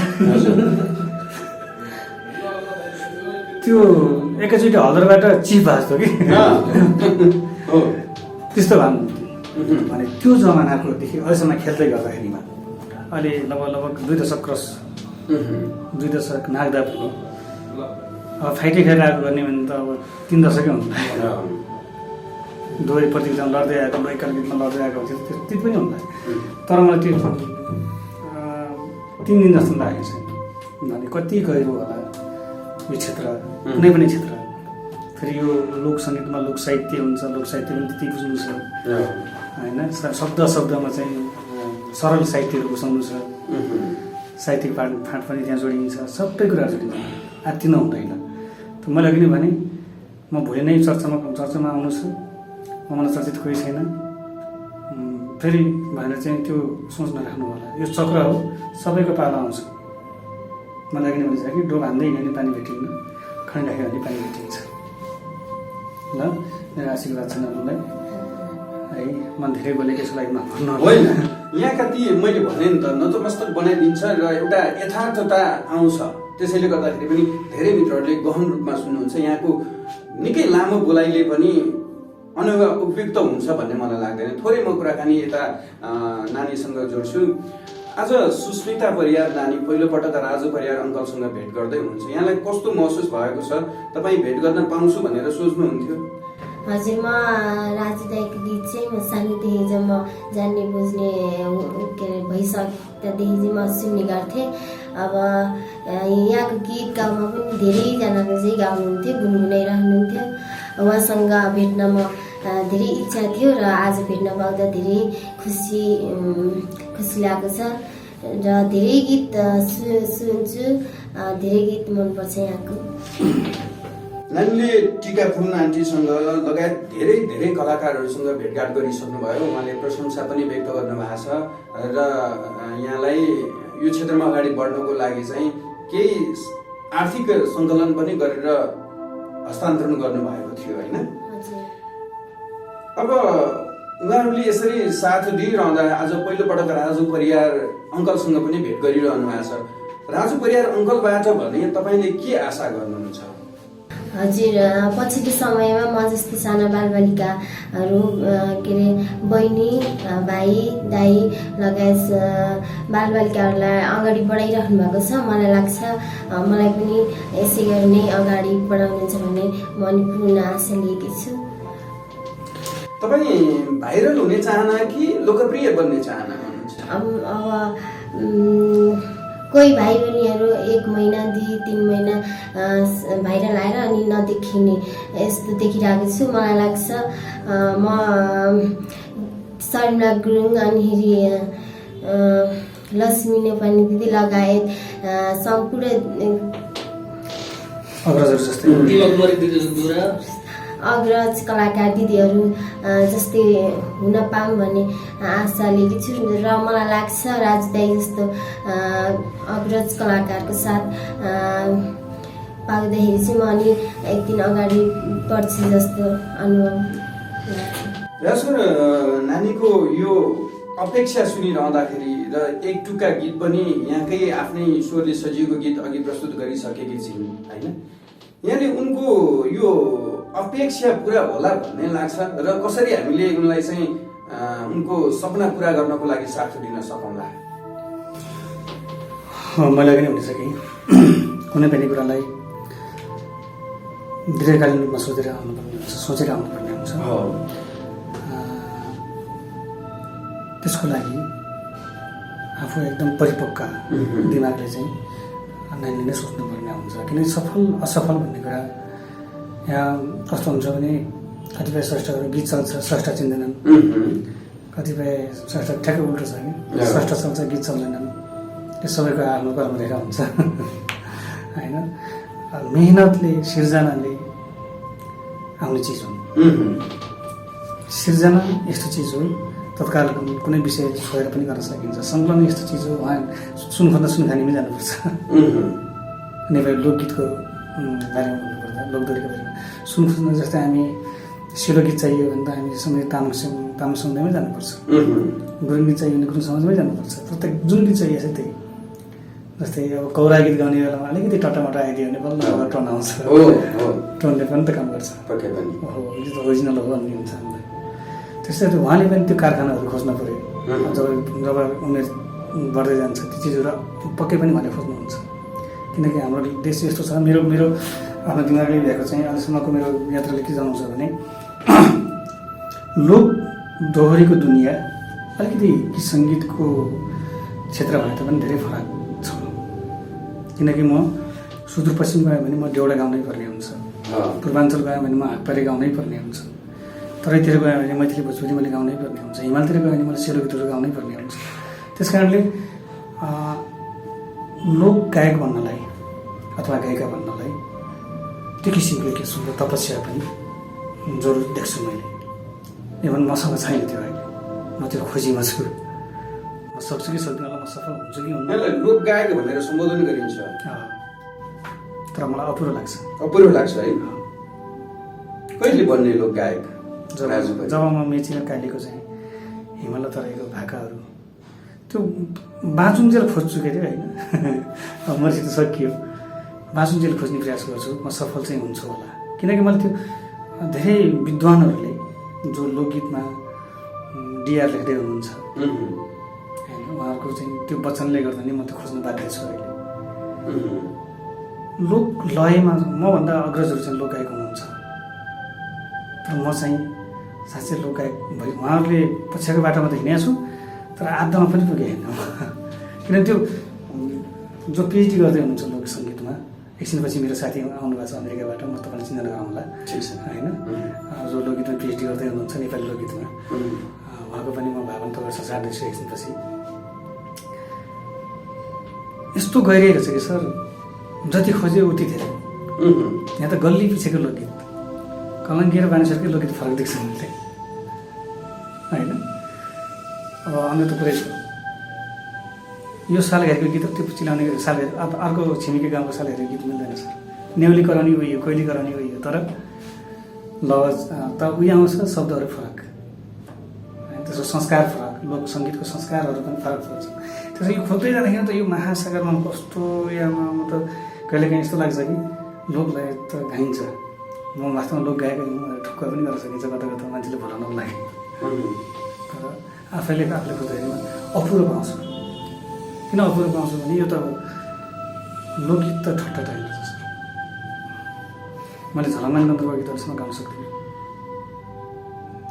त्यो एकैचोटि हलरबाट चिफ भएको जस्तो कि त्यस्तो भन्नुहुन्थ्यो। भने त्यो जमानाकोदेखि अहिलेसम्म खेल्दै गर्दाखेरिमा अहिले लगभग 2 दशक क्रस, 2 दशक नाग्दा भयो। अब फाइटै खेलेर आएको गर्ने भने त अब 3 दशकै हुन्छ, दोहोरी प्रतियोगितामा लड्दै आएको, लोकल गीतमा लड्दै आएको थियो, त्यति पनि हुन्छ। तर मलाई त्यो 3 दिन जस्तो लागेको छ भने कति गहिरो होला यो क्षेत्र, कुनै पनि क्षेत्र। फेरि यो लोक सङ्गीतमा लोक साहित्य हुन्छ, लोक साहित्य पनि त्यति बुझ्नु छ होइन, शब्दमा चाहिँ सरल साहित्यहरू बुझाउनु छ, साहित्यिक फाँट पनि त्यहाँ जोडिन्छ, सबै कुराहरू जोडिन्छ, आत्तिन हुँदैन। त मैले अघि नै भने म भोलि नै चर्चामा आउनु छु, म मलाई चर्चित कोही छैन फेरि भनेर चाहिँ त्यो सोच नराख्नु होला। यो चक्र हो, सबैको पाला आउँछ। मलाई अघि नै भनिन्छ कि डोब हान्दै हिँड्यो भने पानी भेटिन्न, खै राख्यो भने पानी भेटिन्छ। ल मेरो आशीर्वाद छ मलाई है, मन धेरै बोले यसको लागि नभन्नु होइन। यहाँका ती मैले भने नि त नतमस्तक बनाइदिन्छ र एउटा यथार्थता आउँछ। त्यसैले गर्दाखेरि पनि धेरै मित्रहरूले गहन रूपमा सुन्नुहुन्छ। यहाँको निकै लामो बोलाइले पनि उपयुक्त हुन्छ भन्ने मलाई लाग्दैन। थोरै म कुराकानी यता नानीसँग जोड्छु। आज सुस्मिता परियार नानी पहिलोपटक राजु परियार अङ्कलसँग भेट गर्दै हुनुहुन्छ। यहाँलाई कस्तो महसुस भएको छ? तपाईँ भेट गर्न पाउँछु भनेर सोच्नुहुन्थ्यो? हजुर, म राजु दाईको गीत चाहिँ म सानोदेखि जब म जान्ने बुझ्ने के अरे भइसक्दादेखि चाहिँ म सुन्ने गर्थेँ। अब यहाँको गीत गाउँमा पनि धेरैजनाले चाहिँ गाउनुहुन्थ्यो, गुनगुनाइरहनुहुन्थ्यो। उहाँसँग भेट्न म धेरै इच्छा थियो र आज भेट्न पाउँदा धेरै खुसी लागेको छ र धेरै गीत सुन्छु, धेरै गीत मनपर्छ यहाँको। नानीले टिका फुल आन्टीसँग लगायत धेरै धेरै कलाकारहरूसँग भेटघाट गरिसक्नुभयो। उहाँले प्रशंसा पनि व्यक्त गर्नुभएको छ र यहाँलाई यो क्षेत्रमा अगाडि बढ्नको लागि चाहिँ केही आर्थिक सङ्कलन पनि गरेर हस्तान्तरण गर्नुभएको थियो होइन। अब उहाँहरूले यसरी साथ दिइरहँदा आज पहिलोपटक राजु परियार अङ्कलसँग पनि भेट गरिरहनु भएको छ। राजु परियार अङ्कलबाट भने तपाईँले के आशा गर्नुहुन्छ? हजुर, पछिल्लो समयमा म जस्तै साना बालबालिकाहरू के अरे बहिनी, भाइ, दाइ लगायत बालबालिकाहरूलाई अगाडि बढाइराख्नु भएको छ। मलाई लाग्छ मलाई पनि यसै गरी नै अगाडि बढाउनुहुन्छ भन्ने म पूर्ण आशा लिएकी छु। तपाईँ भाइरल हुने चाहना कि लोकप्रिय बन्ने चाहना हुनुहुन्छ? अब कोही भाइ बहिनीहरू 1 महिना 2-3 महिना भाइरल आएर अनि नदेखिने यस्तो देखिरहेको छु। मलाई लाग्छ म शर्मिला गुरुङ अनि लक्ष्मी नेपाली दिदी लगायत सम्पूर्ण अग्रज कलाकार दिदीहरू जस्तै हुन पाऊँ भन्ने आशा लिएकी छु र मलाई लाग्छ राजु दाइ जस्तो अग्रज कलाकारको साथ पाउँदाखेरि चाहिँ म अनि एक दिन अगाडि बढ्छु जस्तो अनुभव लाग्छ। सर, नानीको यो अपेक्षा सुनिरहँदाखेरि र एक टुक्का गीत पनि यहाँकै आफ्नै स्वरले सजिएको गीत अघि प्रस्तुत गरिसकेकी छिन् होइन। यहाँले उनको यो अपेक्षा पुरा होला भन्ने लाग्छ र कसरी हामीले उनलाई चाहिँ उनको सपना पुरा गर्नको लागि साथ दिन सकौँला? मलाई पनि हुनेछ कि कुनै पनि कुरालाई दीर्घकालीन रूपमा सोचेर आउनुपर्ने हुन्छ। त्यसको लागि आफू एकदम परिपक्व दिमागले चाहिँ नानीले नै सोच्नुपर्ने हुन्छ। किनकि सफल असफल भन्ने कुरा यहाँ कस्तो हुन्छ भने कतिपय स्रष्टाहरू गीत चल्छ, स्रष्टा चिन्दैनन्। कतिपय स्रष्टा ठ्याक्कै उल्टो छ कि स्रष्टा चल्छ, गीत चल्दैनन्। त्यो सबैको आफ्नो कर्म रहेर हुन्छ होइन। मेहनतले, सिर्जनाले आउने चिज हो। सिर्जना यस्तो चिज हो तत्काल कुनै विषय छोएर पनि गर्न सकिन्छ। सङ्कलन यस्तो चिज हो, उहाँ सुन खोज्दा सुनखानीमै जानुपर्छ। नेपाली लोकगीतको बारेमा भन्नुपर्दा, लोकदोहोरीको बारेमा सुन खोज्न जस्तै हामी सिलो गीत चाहियो भने त हामी समय तामाङ समुदायमै जानुपर्छ। गुरुङ गीत चाहियो भने गुरुङ समाजमै जानुपर्छ। प्रत्येक जुन गीत चाहियो त्यही। जस्तै अब कौरा गीत गाउने बेलामा अलिकति टटामटा आइदियो भने बल्ल टोन आउँछ। टोनले पनि त काम गर्छ। हो, यो त ओरिजिनल हो भन्ने हुन्छ हामीलाई। त्यस्तै उहाँले पनि त्यो कारखानाहरू खोज्न पऱ्यो। जब उमेर बढ्दै जान्छ त्यो चिजहरू पक्कै पनि उहाँले खोज्नुहुन्छ। किनकि हाम्रो देश यस्तो छ, मेरो आफ्नो दिमागले भएको चाहिँ अहिलेसम्मको मेरो यात्राले के जनाउँछ भने लोक दोहोरीको दुनियाँ अलिकति गीत सङ्गीतको क्षेत्रबाट पनि धेरै फरक छ। किनकि म सुदूरपश्चिम गएँ भने म देउडा गाउनै पर्ने हुन्छ, पूर्वाञ्चल गएँ भने म हातपारे गाउनै पर्ने हुन्छ, तराईतिर गएँ भने मैथिली भोजपुरी मैले गाउनै पर्ने हुन्छ, हिमालतिर गएँ भने मैले सेलो गीतहरू गाउनै पर्ने हुन्छ। त्यस कारणले लोक गायक बन्नलाई अथवा गायिका बन्नलाई त्यो किसिमको के सुन्दर तपस्या पनि जरुर देख्छु मैले। इभन मसँग छैन त्यो अहिले, म त्यो खोजीमा छु। म सक्छु कि सक्दिनँ, म सफल हुन्छु कि हुन्न। लोक गायक भनेर सम्बोधन गरिन्छ, तर मलाई अपुरो लाग्छ है। कहिले बन्ने लोक गायक? जब म मेची र कालीको चाहिँ हिमाल तराईको भाकाहरू त्यो बाँचुन्जेल खोज्छु के अरे होइन। मर्सी त सकियो, बाँचुन्जेल खोज्ने प्रयास गर्छु। म सफल चाहिँ हुन्छु होला। किनकि मैले त्यो धेरै विद्वानहरूले जो लोकगीतमा डिआर लेख्दै हुनुहुन्छ होइन, उहाँहरूको चाहिँ त्यो वचनले गर्दा नि म त्यो खोज्न बाध्य छु अहिले। लोक लयमा मभन्दा अग्रजहरू चाहिँ लोक गायक हुनुहुन्छ, तर म चाहिँ साँच्चै लोक गायक भए उहाँहरूले पछिको बाटोमा त हिँडेको छु, तर आत्मामा पनि पुगेन। किनभने त्यो जो पिएचडी गर्दै हुनुहुन्छ लोकसङ्गीतमा, एकछिनपछि मेरो साथी आउनुभएको छ अमेरिकाबाट, म तपाईँलाई चिन्ता गराउँला ठिक छ होइन। जो लोकगीतमा पिएचडी गर्दै हुनुहुन्छ नेपाली लोकगीतमा, उहाँको पनि म भावना तपाईँसँग सार्दैछु एकछिनपछि। यस्तो गइरहेको छ कि सर, जति खोज्यो उति धेरै। यहाँ त गल्ली पछिको लोकगीत, कलङ्की र बानेश्वरकै लोकगीत फरक देख्छ मैले होइन। अब अन्य त पुरै छ, यो सालघारीको गीत त्यो चिलाउने सालघारी अर्को छिमेकी गाउँको सालघारीको गीत मिल्दैन सर। नेउली कराउने उयो, कोइली कराउने उयो, तर लवज त उयो आउँछ, शब्दहरू फरक, त्यसको संस्कार फरक, लोक सङ्गीतको संस्कारहरू पनि फरक पर्छ। त्यसो यो खोज्दै जाँदाखेरि त यो महासागरमा कस्तो यामा, म त कहिलेकाहीँ यस्तो लाग्छ कि लोकलाई त गाइन्छ, म वास्तवमा लोक गाएको ठुक्क पनि गर्न सकिन्छ कता कता मान्छेले भुलाउनको लागि, तर आफैले खोज्दाखेरि अपुरो पाउँछु। किन अपुरो पाउँछु भने यो त लोकगीत त ठट्टा टाइम छ सर। मैले झलमान गन्धर्व गीतहरूसँग गाउन सक्दिनँ।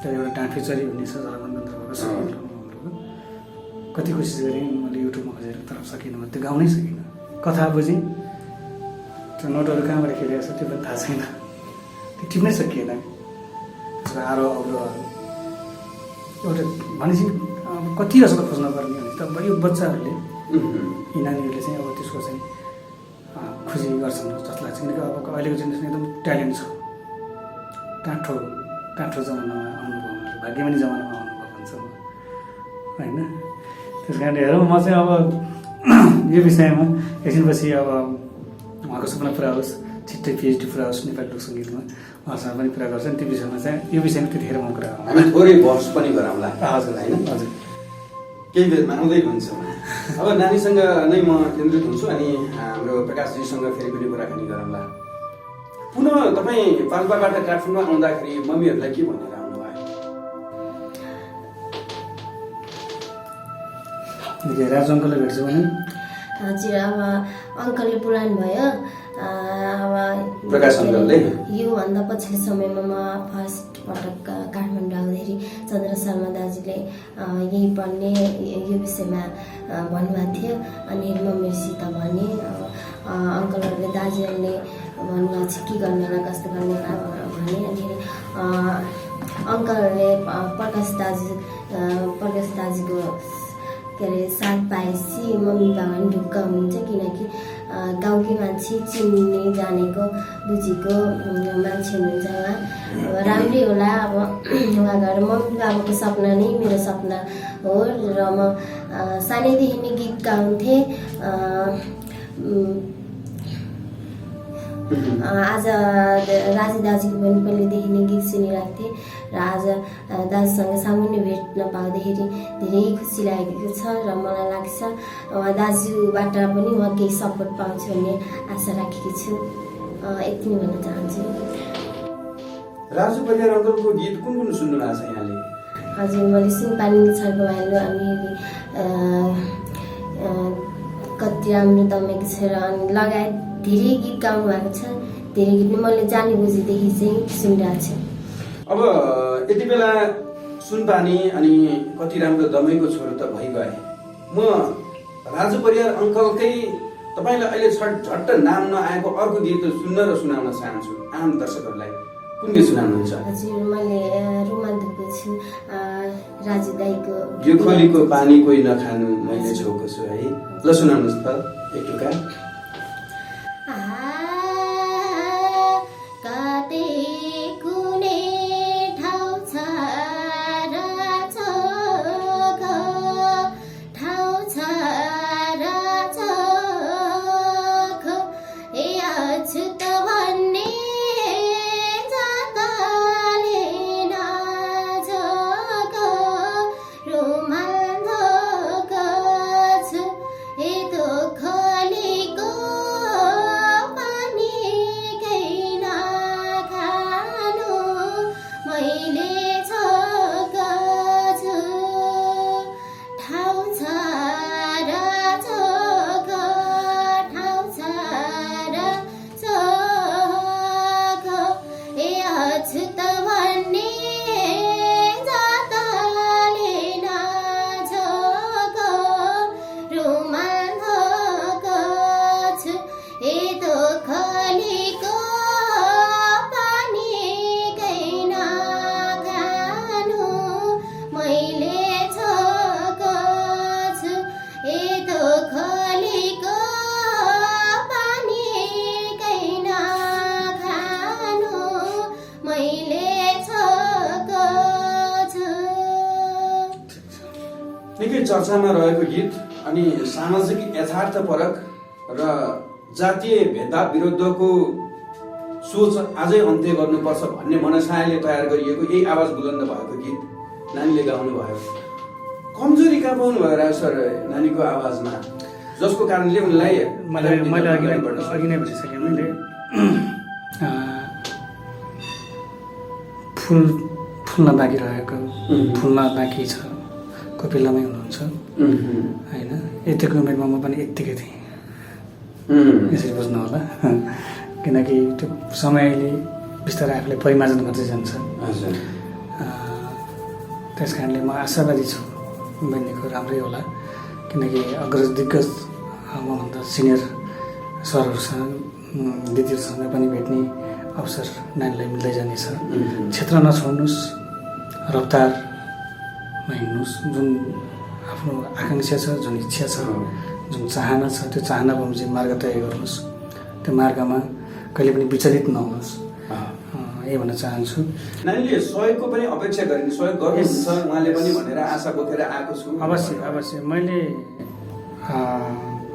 त्यहाँ एउटा डाँफेचरी भन्ने छ झलमान गन्धर्वको सङ्गीत, कति कोसिस गरेँ मैले युट्युबमा खोजेर, तर सकिनँ, त्यो गाउनै सकिनँ। कथा बुझेँ, त्यो नोटहरू कहाँबाट खेलेको छ त्यो पनि थाहा छैन, त्यो टिप्नै सकिएन। त्यसको आरो अवरोहहरू एउटा भनेपछि कति जस्तो खोज्न पर्ने भने त यो बच्चाहरूले, यी नानीहरूले चाहिँ अब त्यसको चाहिँ खोजी गर्छन् जस्तो लाग्छ। किनकि अब अहिलेको जेनेरेसन एकदम ट्यालेन्ट छ, टाँठो जमानामा आउनुभयो, भाग्यमानी जमानामा आउनुभयो भन्छ होइन। त्यस कारणले हेरौँ, म चाहिँ अब यो विषयमा एकछिनपछि अब उहाँको सपना पुरा होस्, छिट्टै पिएचडी पुरा होस् नेपाली लोक सङ्गीतमा, उहाँसँग पनि कुरा गर्छ नि त्यो विषयमा चाहिँ। यो विषयमा त्यतिखेर म कुरा हामी थोरै बहस पनि गरौँला। हजुर होइन, हजुर केही बेरमा आउँदै हुन्छ। अब नानीसँग नै म केन्द्रित हुन्छु अनि हाम्रो प्रकाशजीसँग फेरि पनि कुराकानी गरौँला। पुनः तपाईँ पाल्पाबाट काठमाडौँ आउँदाखेरि मम्मीहरूलाई के भनेर आउनुभयो? राजु अङ्कललाई भेट्छु भने हजुर, अब अङ्कलले पुराण भयो। अब प्रकाश अङ्कलले योभन्दा पछिल्लो समयमा म फर्स्ट पटक काठमाडौँ आउँदाखेरि चन्द्र शर्मा दाजुले यही पढ्ने यो विषयमा भन्नुभएको थियो। अनि मम्मीसित भने अङ्कलहरूले दाजुहरूले भन्नुभएको छ के गर्ने र कस्तो गर्ने भने। अनि अङ्कलहरूले प्रकाश दाजुको के अरे साथ पाएपछि मम्मी बाबा पनि ढुक्क हुनुहुन्छ, किनकि गाउँकै मान्छे, चिन्ने जानेको बुझेको मान्छे हुनुहुन्छ उहाँ। अब राम्रै होला। अब उहाँ गएर मम्मी बाबाको सपना नै मेरो सपना हो र म सानैदेखि नै गीत गाउँथेँ। आज राजी दाजुको पनि पहिलेदेखि नै गीत सुनिरहेको थिएँ र आज दाजुसँग सामान्य भेट्न पाउँदाखेरि धेरै खुसी लागेको छ र मलाई लाग्छ दाजुबाट पनि म केही सपोर्ट पाउँछु भन्ने आशा राखेकी छु। यति नै भन्न चाहन्छु। राजु परियार अङ्कलको गीत कुन कुन सुन्नु भएको छ यहाँले? हजुर, मैले सुनपानी छर्को भाइलो अनि कति राम्रो तमेको छ र अनि लगायत धेरै गीत गाउनु भएको छ। धेरै गीत मैले जाने बुझेदेखि चाहिँ सुनिरहेको छु। अब यति बेला सुनपानी अनि कति राम्रो दमैको छोरो त भइगए। म राजु परियार अङ्कलकै तपाईँलाई अहिले झट्ट नाम नआएको अर्को गीत सुन्न र सुनाउन चाहन्छु आम दर्शकहरूलाई। कुन गीत सुनाउनुहुन्छ? हजुर, मैले रुमाल धोएको छु राजु दाईको यो खोलीको पानी कोही नखानु मैले छोएको छु है। ल सुनाउनुहोस् त एक टुका। रुमाल धोएको छु, ए तो खोलीको चर्चामा रहेको गीत अनि सामाजिक यथार्थपरक र जातीय भेदभाव विरुद्धको सोच अझै अन्त्य गर्नुपर्छ भन्ने मनसायले तयार गरिएको यही आवाज बुलन्द भएको गीत नानीले गाउनु भयो। कमजोरी कहाँ पाउनु भयो राज सर नानीको आवाजमा, जसको कारणले उनलाई मैले अघि नै भनिसकेँ मैले फुल्न बाँकी रहेको, फुल्न बाँकी छ कोपिलामै हुनुहुन्छ होइन। यतिको उमेरमा म पनि यत्तिकै थिएँ, यसरी बुझ्नु होला। किनकि त्यो समयले बिस्तारै आफूले परिमार्जन गर्दै जान्छ। त्यस कारणले म आशावादी छु बहिनीको राम्रै होला, किनकि अग्रज दिग्गज मभन्दा सिनियर सरहरूसँग दिदीहरूसँग पनि भेट्ने अवसर नानीलाई मिल्दै जानेछ। क्षेत्र नछोड्नुहोस्, रफ्तारमा हिँड्नुहोस्। जुन आफ्नो आकाङ्क्षा छ, जुन इच्छा छ, जुन चाहना छ, त्यो चाहना बमोजिम मार्ग तय गर्नुहोस्। त्यो मार्गमा कहिले पनि विचलित नहुनुहोस्, यही भन्न चाहन्छु। नानीले सहयोगको पनि अपेक्षा गरिन्, सहयोग गर्नुहुन्छ उहाँले पनि भनेर आशा बोकेर आएको छु। अवश्य अवश्य मैले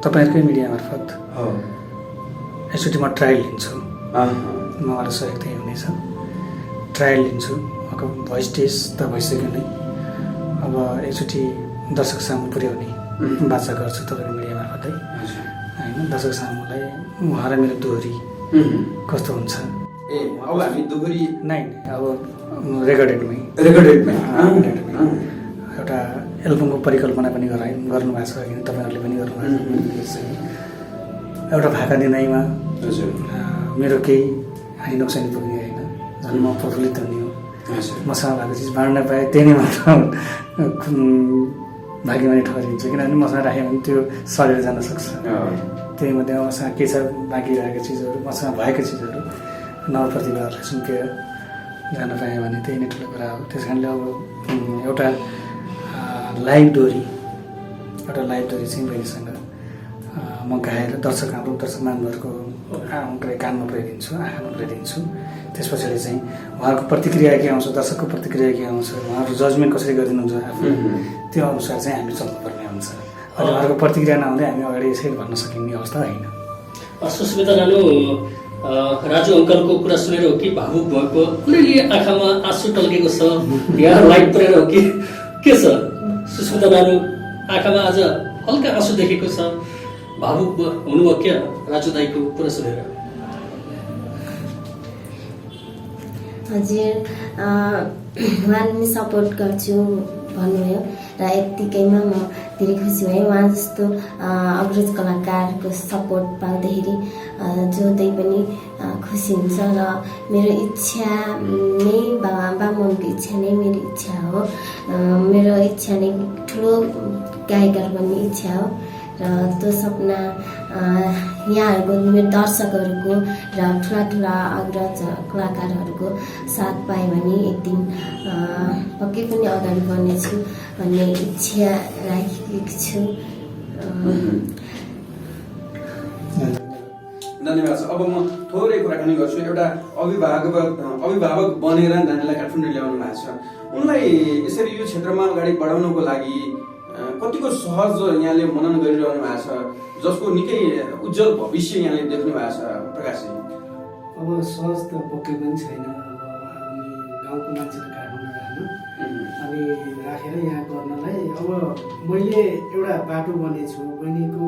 तपाईँहरूकै मिडिया मार्फत यसचोटि म ट्रायल लिन्छु, मलाई सहयोग त्यही हुनेछ। ट्रायल लिन्छु, उहाँको भोइस टेस्ट त भइसक्यो नै, अब एकचोटि दर्शक सामु पुर्याउने बाचा गर्छु तपाईँको मिडिया मार्फतै होइन। दर्शक सामुलाई उहाँ र मेरो दोहोरी कस्तो हुन्छ, ए अब हामी दोहोरी नै अब रेकर्डेडमै एउटा एल्बमको परिकल्पना पनि गर्नुभएको छ, किन तपाईँहरूले पनि गर्नुभएको छ। एउटा भाका दिँदैमा मेरो केही हानि नोक्सानी पुग्ने होइन, झन् म प्रफुल्लित हुने हो। मसँग भएको चिज बाँड्न पाएँ त्यही नै मात्र भाग्यमानी ठहरिन्छ, किनभने मसँग राख्यो भने त्यो सरेर जान सक्छ। त्यही मध्ये मसँग के छ बाँकी रहेको चिजहरू, मसँग भएको चिजहरू नवप्रतिभाहरूलाई सुम्पिएर जान पाएँ भने त्यही नै ठुलो कुरा हो। त्यस कारणले अब एउटा लाइभ डोरी चाहिँ बहिनीसँग म गाएर हाम्रो दर्शक महानुभावहरूको कानमा पुर्याइदिन्छु, आँखामा पुर्याइदिन्छु। त्यस पछाडि चाहिँ उहाँहरूको प्रतिक्रिया के आउँछ, दर्शकको प्रतिक्रिया के आउँछ, उहाँहरू जजमेन्ट कसरी गरिदिनुहुन्छ आफूले, त्यो अनुसार चाहिँ हामी चल्नुपर्ने हुन्छ। अहिले उहाँहरूको प्रतिक्रिया नहुँदै हामी अगाडि यसरी भन्न सकिने अवस्था होइन। सुस्मिता नानु, राजु अङ्कलको कुरा सुनेर हो कि भावुक भएको, अलिअलि आँखामा आँसु टल्केको छ, यहाँ लाइट परेर हो कि के छ? सुस्मिता नानु आँखामा आज हल्का आँसु देखेको छ, भावुक हुनुभयो क्या राजु दाईको कुरा सुनेर? हजुर, उहाँले पनि सपोर्ट गर्छु भन्नुभयो र यत्तिकैमा म धेरै खुसी भएँ। उहाँ जस्तो अग्रज कलाकारको सपोर्ट पाउँदाखेरि जो त्यही पनि खुसी हुन्छ र मेरो इच्छा नै बाबुको इच्छा नै मेरो इच्छा हो। मेरो इच्छा नै ठुलो गायककार बन्ने इच्छा हो र त्यो सपना यहाँहरूको मेरो दर्शकहरूको र ठुला अग्रज कलाकारहरूको साथ पाएँ भने एक दिन पक्कै पनि अगाडि बढ्नेछु भन्ने इच्छा राखेको छु। धन्यवाद। अब म थोरै कुराकानी गर्छु। एउटा अभिभावक बनेर नानीलाई काठमाडौँ ल्याउनु भएको छ, उनलाई यसरी यो क्षेत्रमा अगाडि बढाउनको लागि कतिको सहज यहाँले मनन गरिरहनु भएको छ, जसको निकै उज्जवल भविष्य यहाँले देख्नु भएको छ प्रकाशजी? अब सहज त पक्कै पनि छैन। अब गाउँको मान्छेले काठमाडौँ राख्नु अनि राखेर यहाँ गर्नलाई अब मैले एउटा बाटो बनेछु बहिनीको।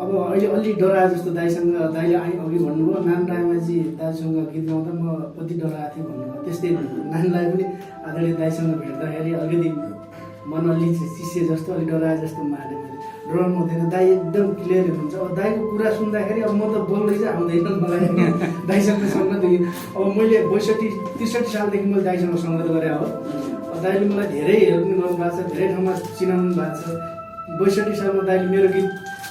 अब अहिले अलि डराए जस्तो दाइले अघि भन्नुभयो, नान रायमाझी दाजुसँग गीत गाउँदा म कति डराएको थिएँ भन्नुभयो। त्यस्तै नानीलाई पनि आदरणीय दाइसँग भेट्दाखेरि अलिकति मन अलि चिसे जस्तो, अलिक डराए जस्तो माने। मैले डराउनु हुँदैन, दाइ एकदम क्लियर हुनुहुन्छ। अब दाइको कुरा सुन्दाखेरि अब म त बोल्दै चाहिँ आउँदैन मलाई दाइसँग सङ्गत। अब मैले 62-63 सालदेखि मैले दाइसँग सङ्गत गरेँ हो। दाइले मलाई धेरै हेल्प पनि गर्नुभएको छ, धेरै ठाउँमा चिनाउनु भएको छ। 62 सालमा दाइले मेरो गीत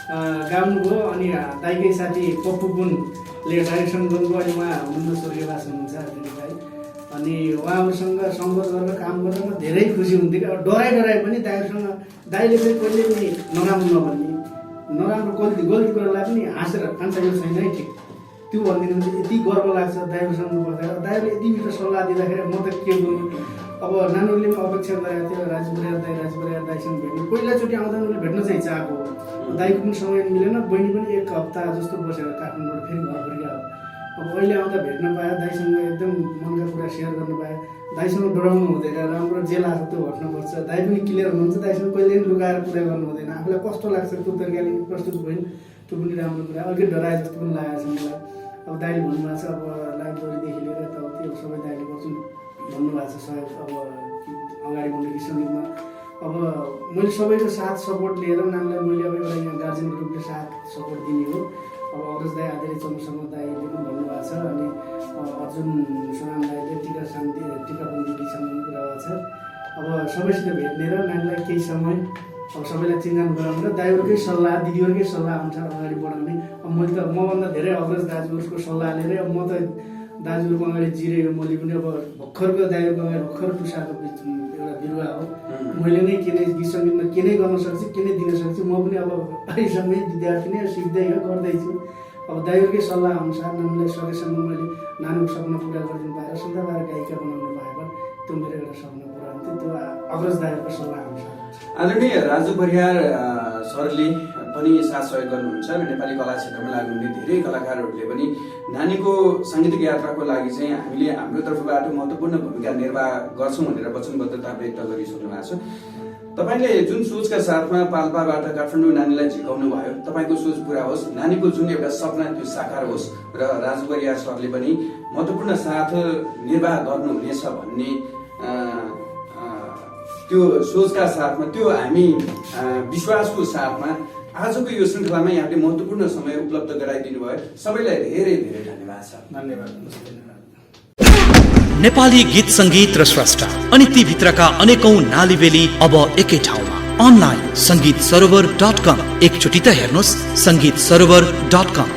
गाउनुभयो अनि दाइकै साथी पप्पु पुनले डाइरेक्सन गर्नुभयो। अनि उहाँ हुनुहुन्न स्वर्गवास हुनुहुन्छ दाइ। अनि उहाँहरूसँग सङ्गत गरेर काम गरेर म धेरै खुसी हुन्थेँ। अब डराइ पनि दाइहरूसँग दाइले चाहिँ कहिले पनि नराम्रो नभन्ने, नराम्रो गल्ती गरेलाई पनि हाँसेर कान्छ यो छैन है ठिक त्यो भनिदिनु। यति गर्व लाग्छ दाइहरूसँग बस्दा। दाइहरूले यति मिठो सल्लाह दिँदाखेरि म त के गर्नु अब नानीहरूले पनि अपेक्षा गरेको थियो राजु बरियार दाईसँग भेट्नु। पहिलाचोटि आउँदा उनीहरूले भेट्न चाहिँ चाहेको हो। दाईको पनि समय मिलेन, बहिनी पनि 1 हप्ता जस्तो बसेर काठमाडौँबाट फेरि घर फर्कियो। अब अहिले आउँदा भेट्न पायो, दाईसँग एकदम मनका कुरा सेयर गर्न पायो। दाईसँग डराउनु हुँदैन, राम्रो जे लाग्छ त्यो घट्नुपर्छ। दाई पनि क्लियर हुनुहुन्छ, दाईसँग कहिले पनि लुगाएर कुरा गर्नु हुँदैन। आफूलाई कस्तो लाग्छ त्यो तरिकाले प्रस्तुत भयो, त्यो पनि राम्रो कुरा। अलिकति डराए जस्तो पनि लागेको छ मलाई। अब दाइले भन्नुभएको छ अब लाइब्रेरीदेखि लिएर यताउति अब सबै दाइले गर्छु भन्नुभएको छ सहयोग। अब अगाडि बढ्ने सङ्गीतमा अब मैले सबैको साथ सपोर्ट लिएर नानीलाई मैले अब एउटा यहाँ गार्जेनको रूपले साथ सपोर्ट दिने हो। अब अरज दाई आदरणीय चन्द्रशर्मा दाईले पनि भन्नुभएको छ, अनि अर्जुन सोनाम दाईले टिका पनि दिदीसँग कुरा भएको छ। अब सबैसित भेट्ने र नानीलाई केही समय अब सबैलाई चिन्जान गराउनु र दाइहरूकै सल्लाह दिदीहरूकै सल्लाह अनुसार अगाडि बढाउने। अब मैले त मभन्दा धेरै अग्रज दाजुहरूको सल्लाह लिएर अब म त दाजुहरूको अगाडि जिरेको मैले पनि अब भर्खरको दाइहरूको अगाडि भर्खर टुसाएको एउटा बिरुवा हो। मैले नै के नै गीत सङ्गीतमा के नै गर्न सक्छु, के नै दिन सक्छु। म पनि अब अहिलेसम्म विद्यार्थी नै सिक्दै गर्दैछु। अब दाइहरूकै सल्लाह अनुसार नानीलाई सकेसम्म मैले नानीको सपना पुरा गरिदिनु पाएर सदाबार गायिका बनाउनु पाएको त्यो मेरो एउटा सपना पुरा हुन्थ्यो। त्यो अग्रज दाइहरूको सल्लाह अनुसार। आदरणीय राजु बरियार सरले पनि साथ सहयोग गर्नुहुन्छ र नेपाली कला क्षेत्रमा लाग्नुहुने धेरै कलाकारहरूले पनि नानीको साङ्गीतिक यात्राको लागि चाहिँ हामीले हाम्रो तर्फबाट महत्त्वपूर्ण भूमिका निर्वाह गर्छौँ भनेर वचनबद्धता व्यक्त गरिसक्नु भएको छ। तपाईँले जुन सोचका साथमा पाल्पाबाट काठमाडौँ नानीलाई झिकाउनु भयो, तपाईँको सोच पुरा होस्, नानीको जुन एउटा सपना त्यो साकार होस् र राजु बरियार सरले पनि महत्त्वपूर्ण साथ निर्वाह गर्नुहुनेछ भन्ने त्यो सोचका साथमा, त्यो हामी विश्वासको साथमा आजको यो श्रृङ्खलामा यहाँले महत्त्वपूर्ण समय उपलब्ध गराइदिनु भयो। सबैलाई धेरै धेरै धन्यवाद छ। धन्यवाद। नेपाली गीत संगीत र स्रष्टा अनि ती भित्रका अनेकौं नालीबेली अब एकै ठाउँमा अनलाइन संगीतसरोवर.com। एकचोटि त हेर्नुहोस् संगीतसरोवर.com।